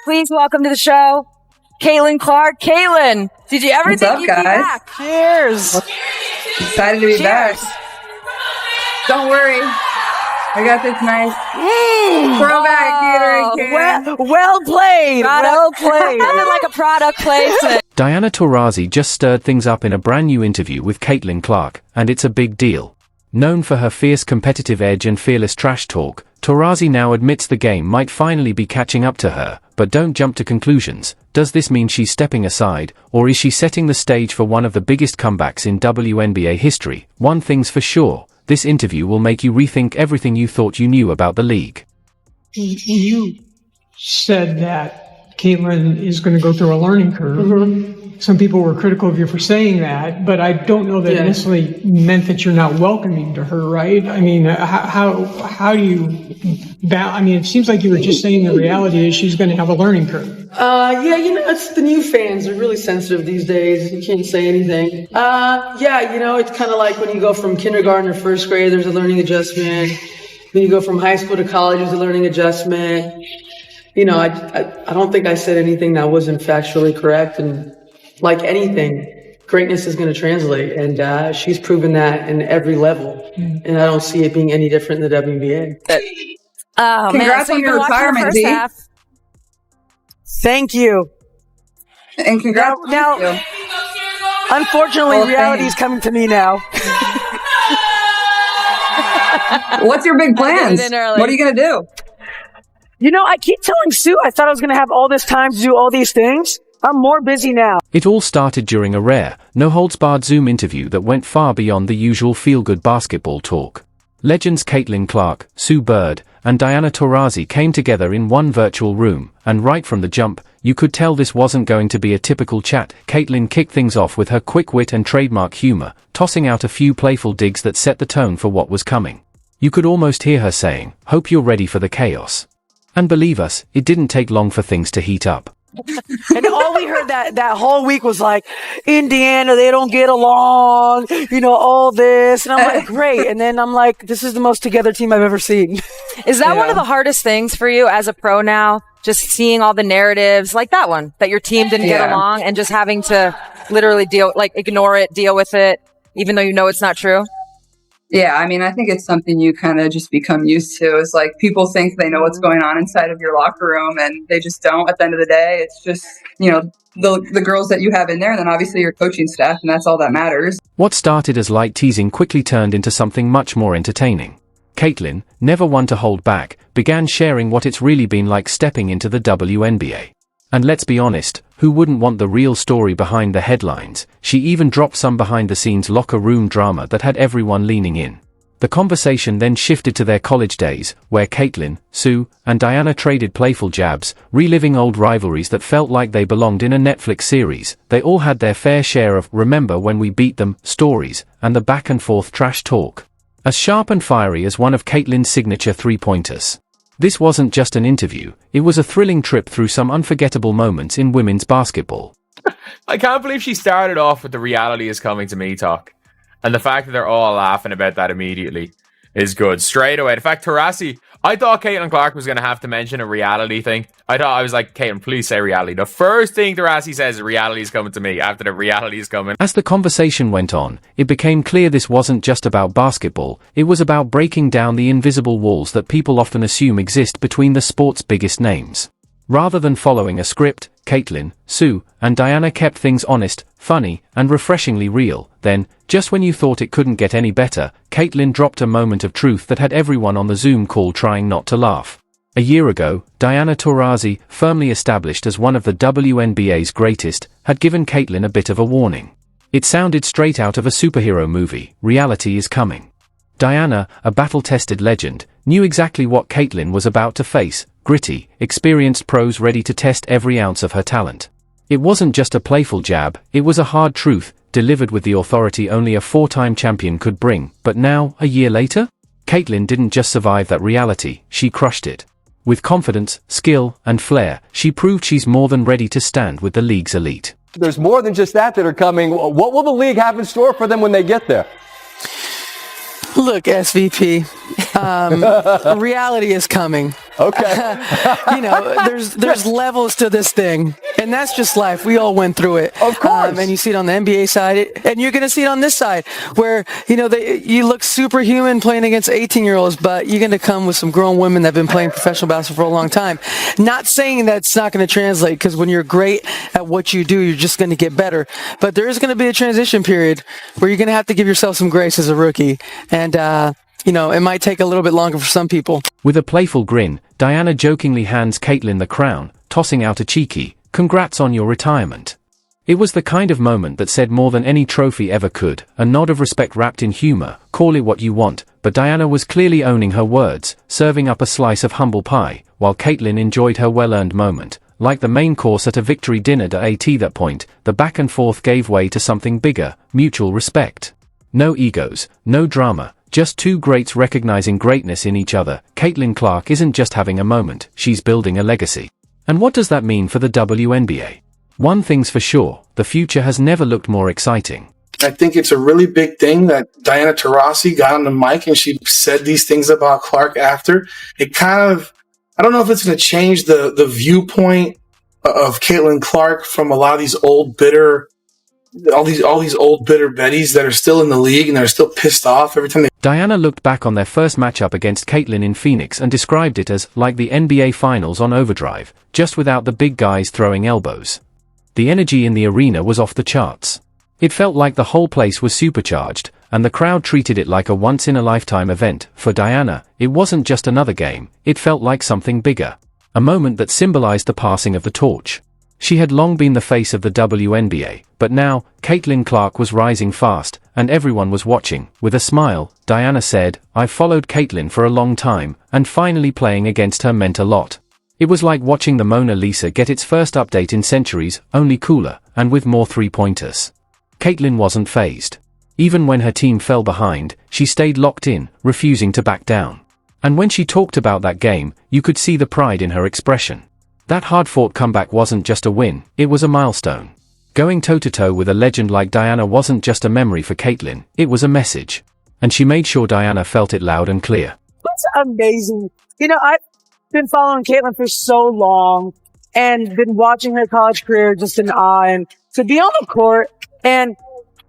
Please welcome to the show, Caitlin Clark. Caitlin, did you ever think you'd be back? Cheers. Excited to be back. Don't worry. I got this nice throwback theater. Well played. Well played. Nothing like a product placement. Diana Taurasi just stirred things up in a brand new interview with Caitlin Clark, and it's a big deal. Known for her fierce competitive edge and fearless trash talk, Taurasi now admits the game might finally be catching up to her, but don't jump to conclusions. Does this mean she's stepping aside, or is she setting the stage for one of the biggest comebacks in WNBA history? One thing's for sure, this interview will make you rethink everything you thought you knew about the league. You said that Caitlin is going to go through a learning curve. Mm-hmm. Some people were critical of you for saying that, but I don't know that it necessarily meant that you're not welcoming to her, right? I mean, how do you, I mean, it seems like you were just saying the reality is she's going to have a learning curve. Yeah, it's the new fans. They're really sensitive these days. You can't say anything. Yeah, it's kind of like when you go from kindergarten to first grade, there's a learning adjustment. When you go from high school to college, there's a learning adjustment. I don't think I said anything that wasn't factually correct, and like anything, greatness is going to translate, and she's proven that in every level, and I don't see it being any different in the WNBA. Congrats on your retirement, D. Thank you. And congrats now, you. Unfortunately, reality is coming to me now. What's your big plans? What are you going to do? I keep telling Sue I thought I was going to have all this time to do all these things. I'm more busy now. It all started during a rare, no-holds-barred Zoom interview that went far beyond the usual feel-good basketball talk. Legends Caitlin Clark, Sue Bird, and Diana Taurasi came together in one virtual room, and right from the jump, you could tell this wasn't going to be a typical chat. Caitlin kicked things off with her quick wit and trademark humor, tossing out a few playful digs that set the tone for what was coming. You could almost hear her saying, "Hope you're ready for the chaos." And believe us, it didn't take long for things to heat up. And all we heard that whole week was like, Indiana, they don't get along, all this. And I'm like, great. And then I'm like, this is the most together team I've ever seen. Is that one of the hardest things for you as a pro now? Just seeing all the narratives like that one, that your team didn't get along, and just having to literally ignore it, deal with it, even though you know it's not true? Yeah, I mean, I think it's something you kind of just become used to. It's like people think they know what's going on inside of your locker room, and they just don't. At the end of the day, it's just, the girls that you have in there, and then obviously your coaching staff, and that's all that matters. What started as light teasing quickly turned into something much more entertaining. Caitlin, never one to hold back, began sharing what it's really been like stepping into the WNBA. And let's be honest, who wouldn't want the real story behind the headlines? She even dropped some behind-the-scenes locker room drama that had everyone leaning in. The conversation then shifted to their college days, where Caitlin, Sue, and Diana traded playful jabs, reliving old rivalries that felt like they belonged in a Netflix series. They all had their fair share of "remember when we beat them" stories, and the back-and-forth trash talk. As sharp and fiery as one of Caitlin's signature three-pointers. This wasn't just an interview, it was a thrilling trip through some unforgettable moments in women's basketball. I can't believe she started off with the "reality is coming to me" talk. And the fact that they're all laughing about that immediately is good. Straight away. In fact, Taurasi, I thought Caitlin Clark was going to have to mention a reality thing. I was like, Caitlin, please say reality. The first thing Taurasi says is reality is coming to me after the reality is coming. As the conversation went on, it became clear this wasn't just about basketball, it was about breaking down the invisible walls that people often assume exist between the sport's biggest names. Rather than following a script, Caitlin, Sue, and Diana kept things honest, funny, and refreshingly real. Then, just when you thought it couldn't get any better, Caitlin dropped a moment of truth that had everyone on the Zoom call trying not to laugh. A year ago, Diana Taurasi, firmly established as one of the WNBA's greatest, had given Caitlin a bit of a warning. It sounded straight out of a superhero movie. Reality is coming. Diana, a battle-tested legend, knew exactly what Caitlin was about to face: gritty, experienced pros ready to test every ounce of her talent. It wasn't just a playful jab, it was a hard truth, delivered with the authority only a four-time champion could bring. But now, a year later, Caitlin didn't just survive that reality, she crushed it. With confidence, skill, and flair, she proved she's more than ready to stand with the league's elite. There's more than just that are coming. What will the league have in store for them when they get there? Look, SVP, reality is coming. Okay. There's levels to this thing, and that's just life. We all went through it. Of course. And you see it on the NBA side, and you're going to see it on this side, where, you look superhuman playing against 18-year-olds, but you're going to come with some grown women that have been playing professional basketball for a long time. Not saying that it's not going to translate, because when you're great at what you do, you're just going to get better. But there is going to be a transition period where you're going to have to give yourself some grace as a rookie. And, it might take a little bit longer for some people. With a playful grin, Diana jokingly hands Caitlin the crown, tossing out a cheeky, "Congrats on your retirement." It was the kind of moment that said more than any trophy ever could, a nod of respect wrapped in humor, call it what you want, but Diana was clearly owning her words, serving up a slice of humble pie, while Caitlin enjoyed her well-earned moment. Like the main course at a victory dinner at that point, the back and forth gave way to something bigger, mutual respect. No egos, no drama, just two greats recognizing greatness in each other. Caitlin Clark isn't just having a moment, she's building a legacy. And what does that mean for the WNBA? One thing's for sure, the future has never looked more exciting. I think it's a really big thing that Diana Taurasi got on the mic and she said these things about Clark after. It kind of, I don't know if it's going to change the viewpoint of Caitlin Clark from a lot of these old bitter, all these old bitter Bettys that are still in the league and they're still pissed off every time they. Diana looked back on their first matchup against Caitlin in Phoenix and described it as like the NBA Finals on overdrive, just without the big guys throwing elbows. The energy in the arena was off the charts. It felt like the whole place was supercharged, and the crowd treated it like a once-in-a-lifetime event. For Diana, it wasn't just another game, it felt like something bigger. A moment that symbolized the passing of the torch. She had long been the face of the WNBA, but now, Caitlin Clark was rising fast, and everyone was watching. With a smile, Diana said, "I've followed Caitlin for a long time, and finally playing against her meant a lot." It was like watching the Mona Lisa get its first update in centuries, only cooler, and with more three-pointers. Caitlin wasn't fazed. Even when her team fell behind, she stayed locked in, refusing to back down. And when she talked about that game, you could see the pride in her expression. That hard-fought comeback wasn't just a win, it was a milestone. Going toe-to-toe with a legend like Diana wasn't just a memory for Caitlin, it was a message. And she made sure Diana felt it loud and clear. That's amazing. I've been following Caitlin for so long and been watching her college career just in awe. And to be on the court and,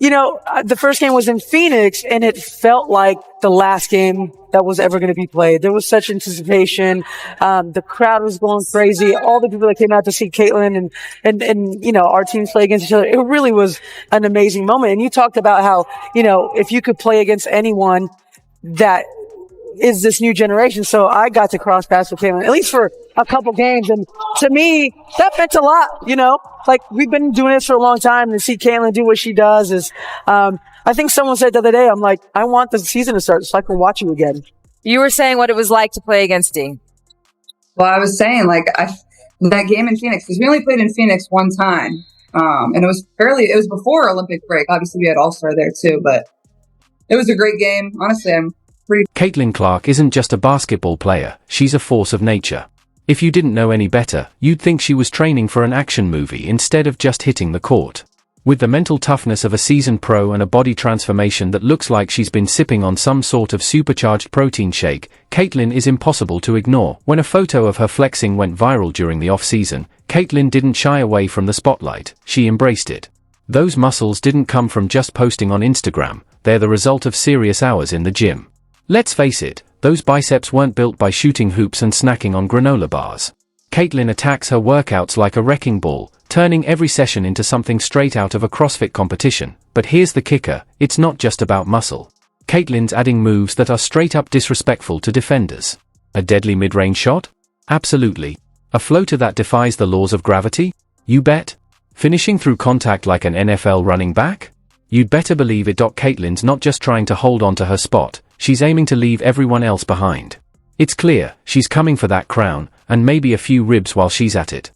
the first game was in Phoenix and it felt like the last game that was ever going to be played. There was such anticipation. The crowd was going crazy. All the people that came out to see Caitlin and our teams play against each other. It really was an amazing moment. And you talked about how, if you could play against anyone that is this new generation. So I got to cross paths with Caitlin, at least for a couple games. And to me, that meant a lot, like we've been doing this for a long time, and to see Caitlin do what she does is, I think someone said the other day, I'm like, I want the season to start so I can watch you again. You were saying what it was like to play against Dee. Well, I was saying that game in Phoenix, because we only played in Phoenix one time. And it was before Olympic break. Obviously we had All-Star there too, but it was a great game. Honestly, Caitlin Clark isn't just a basketball player, she's a force of nature. If you didn't know any better, you'd think she was training for an action movie instead of just hitting the court. With the mental toughness of a seasoned pro and a body transformation that looks like she's been sipping on some sort of supercharged protein shake, Caitlin is impossible to ignore. When a photo of her flexing went viral during the off-season, Caitlin didn't shy away from the spotlight, she embraced it. Those muscles didn't come from just posting on Instagram, they're the result of serious hours in the gym. Let's face it, those biceps weren't built by shooting hoops and snacking on granola bars. Caitlin attacks her workouts like a wrecking ball, turning every session into something straight out of a CrossFit competition. But here's the kicker, it's not just about muscle. Caitlin's adding moves that are straight up disrespectful to defenders. A deadly mid-range shot? Absolutely. A floater that defies the laws of gravity? You bet. Finishing through contact like an NFL running back? You'd better believe it. Caitlin's not just trying to hold on to her spot, she's aiming to leave everyone else behind. It's clear, she's coming for that crown, and maybe a few ribs while she's at it.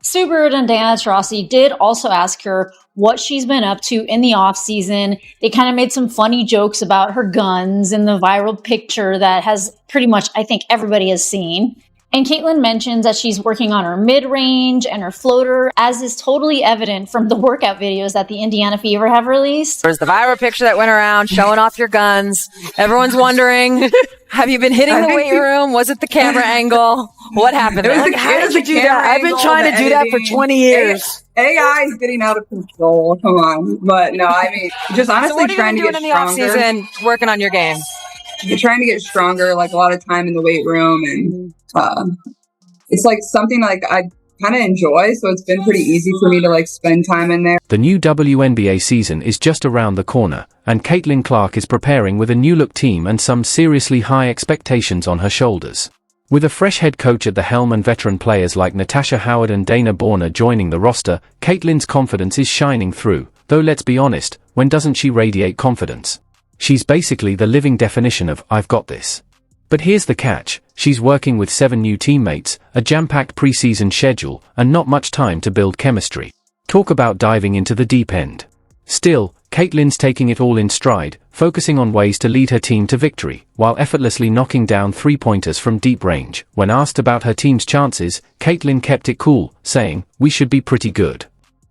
Stu Bird and Diana Taurasi did also ask her what she's been up to in the off-season. They kind of made some funny jokes about her guns and the viral picture that has pretty much, I think, everybody has seen. And Caitlin mentions that she's working on her mid-range and her floater, as is totally evident from the workout videos that the Indiana Fever have released. There's the viral picture that went around showing off your guns. Everyone's wondering Have you been hitting the weight room? Was it the camera angle? What happened? How did you do that? I've been trying to do that for 20 years. AI is getting out of control. Come on. But no, I mean, just honestly trying to get stronger. What are you doing in the off season, working on your game? You're trying to get stronger, like a lot of time in the weight room. And it's like something like I kind of enjoy. So it's been pretty easy for me to like spend time in there. The new WNBA season is just around the corner, and Caitlin Clark is preparing with a new look team and some seriously high expectations on her shoulders. With a fresh head coach at the helm and veteran players like Natasha Howard and Dana Borner joining the roster, Caitlin's confidence is shining through, though let's be honest, when doesn't she radiate confidence? She's basically the living definition of, I've got this. But here's the catch, she's working with 7 new teammates, a jam-packed preseason schedule, and not much time to build chemistry. Talk about diving into the deep end. Still, Caitlin's taking it all in stride, focusing on ways to lead her team to victory, while effortlessly knocking down 3-pointers from deep range. When asked about her team's chances, Caitlin kept it cool, saying, "We should be pretty good."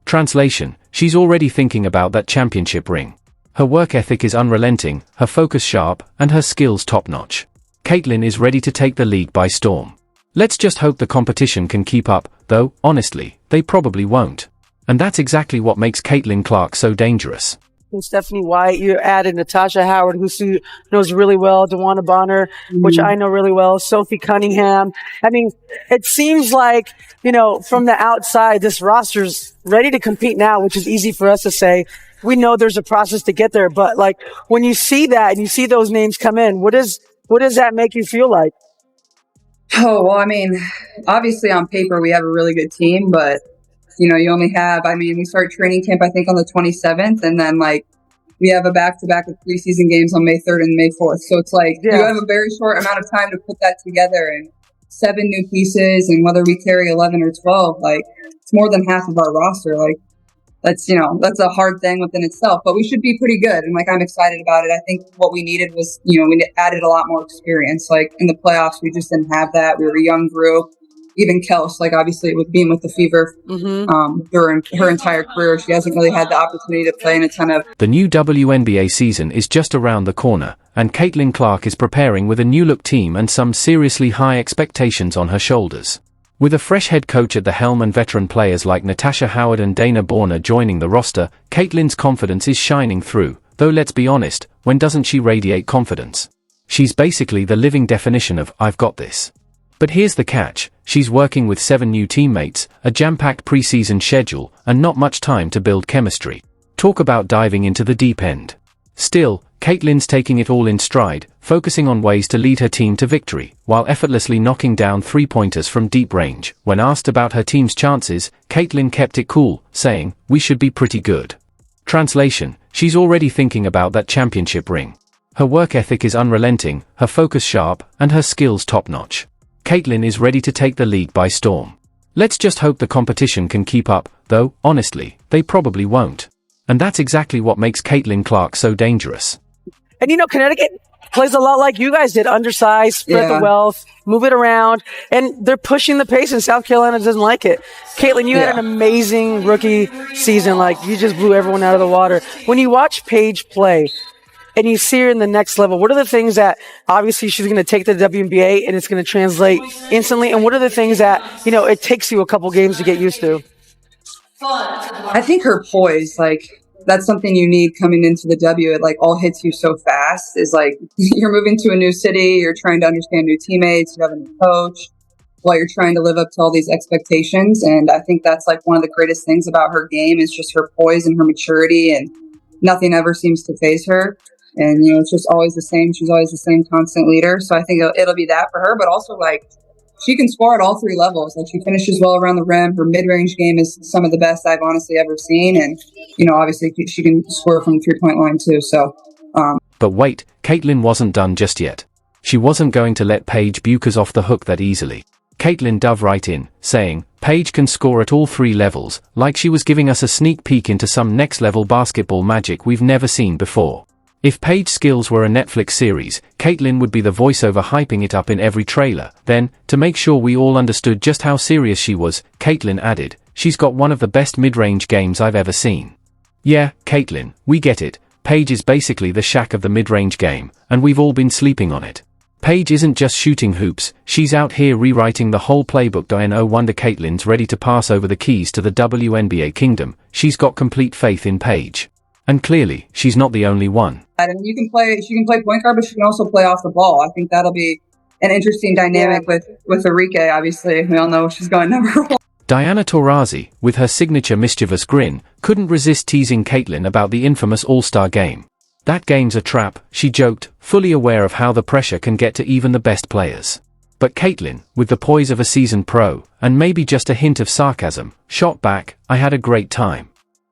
Translation, she's already thinking about that championship ring. Her work ethic is unrelenting, her focus sharp, and her skills top-notch. Caitlin is ready to take the league by storm. Let's just hope the competition can keep up, though, honestly, they probably won't. And that's exactly what makes Caitlin Clark so dangerous. Stephanie White, you added Natasha Howard, who Sue knows really well, DeWanna Bonner, which I know really well, Sophie Cunningham. I mean, it seems like, from the outside, this roster's ready to compete now, which is easy for us to say. We know there's a process to get there, but like when you see that and you see those names come in, what does that make you feel like? Oh, well, I mean, obviously on paper we have a really good team, but you only have, we start training camp, I think, on the 27th, and then, we have a back-to-back of preseason games on May 3rd and May 4th. So it's you have a very short amount of time to put that together, and 7 new pieces, and whether we carry 11 or 12, it's more than half of our roster. That's a hard thing within itself, but we should be pretty good. And I'm excited about it. I think what we needed was, we added a lot more experience. In the playoffs, we just didn't have that. We were a young group. Even Kels, obviously with being with the Fever during her entire career, she hasn't really had the opportunity to play in a ton of. The new WNBA season is just around the corner, and Caitlin Clark is preparing with a new look team and some seriously high expectations on her shoulders. With a fresh head coach at the helm and veteran players like Natasha Howard and Dana Borner joining the roster, Caitlin's confidence is shining through, though let's be honest, when doesn't she radiate confidence? She's basically the living definition of, I've got this. But here's the catch, she's working with 7 new teammates, a jam-packed preseason schedule, and not much time to build chemistry. Talk about diving into the deep end. Still, Caitlin's taking it all in stride, focusing on ways to lead her team to victory, while effortlessly knocking down 3-pointers from deep range. When asked about her team's chances, Caitlin kept it cool, saying, "We should be pretty good." Translation, she's already thinking about that championship ring. Her work ethic is unrelenting, her focus sharp, and her skills top-notch. Caitlin is ready to take the league by storm. Let's just hope the competition can keep up, though, honestly, they probably won't. And that's exactly what makes Caitlin Clark so dangerous. And Connecticut plays a lot like you guys did, undersized, spread the wealth, move it around, and they're pushing the pace, and South Carolina doesn't like it. Caitlin, you had an amazing rookie season. You just blew everyone out of the water. When you watch Paige play, and you see her in the next level, what are the things that, obviously, she's going to take to the WNBA and it's going to translate instantly? And what are the things that, it takes you a couple games to get used to? I think her poise, that's something you need coming into the W. It all hits you so fast. Is you're moving to a new city, you're trying to understand new teammates, you have a new coach, while you're trying to live up to all these expectations. And I think that's one of the greatest things about her game is just her poise and her maturity, and nothing ever seems to faze her. And, it's just always the same. She's always the same constant leader. So I think it'll be that for her, but also she can score at all 3 levels. She finishes well around the rim. Her mid-range game is some of the best I've honestly ever seen. And, obviously she can score from the 3-point line too. So, But wait, Caitlin wasn't done just yet. She wasn't going to let Paige Buchers off the hook that easily. Caitlin dove right in, saying, Paige can score at all 3 levels, like she was giving us a sneak peek into some next-level basketball magic we've never seen before. If Paige's skills were a Netflix series, Caitlin would be the voiceover hyping it up in every trailer. Then, to make sure we all understood just how serious she was, Caitlin added, "She's got one of the best mid-range games I've ever seen." Yeah, Caitlin, we get it. Paige is basically the Shaq of the mid-range game, and we've all been sleeping on it. Paige isn't just shooting hoops, she's out here rewriting the whole playbook. No wonder Caitlyn's ready to pass over the keys to the WNBA kingdom. She's got complete faith in Paige. And clearly, she's not the only one. And she can play point guard, but she can also play off the ball. I think that'll be an interesting dynamic with Enrique, obviously. We all know she's going number one. Diana Taurasi, with her signature mischievous grin, couldn't resist teasing Caitlyn about the infamous All-Star game. That game's a trap, she joked, fully aware of how the pressure can get to even the best players. But Caitlyn, with the poise of a seasoned pro, and maybe just a hint of sarcasm, shot back, "I had a great time."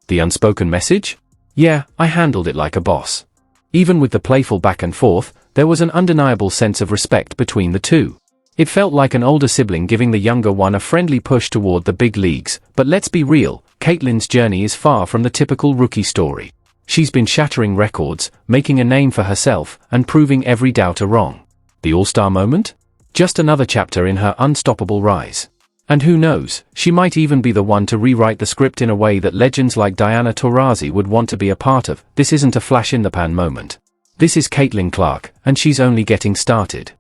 The unspoken message? Yeah, I handled it like a boss. Even with the playful back and forth, there was an undeniable sense of respect between the two. It felt like an older sibling giving the younger one a friendly push toward the big leagues, but let's be real, Caitlyn's journey is far from the typical rookie story. She's been shattering records, making a name for herself, and proving every doubter wrong. The All-Star moment? Just another chapter in her unstoppable rise. And who knows, she might even be the one to rewrite the script in a way that legends like Diana Taurasi would want to be a part of. This isn't a flash-in-the-pan moment. This is Caitlin Clark, and she's only getting started.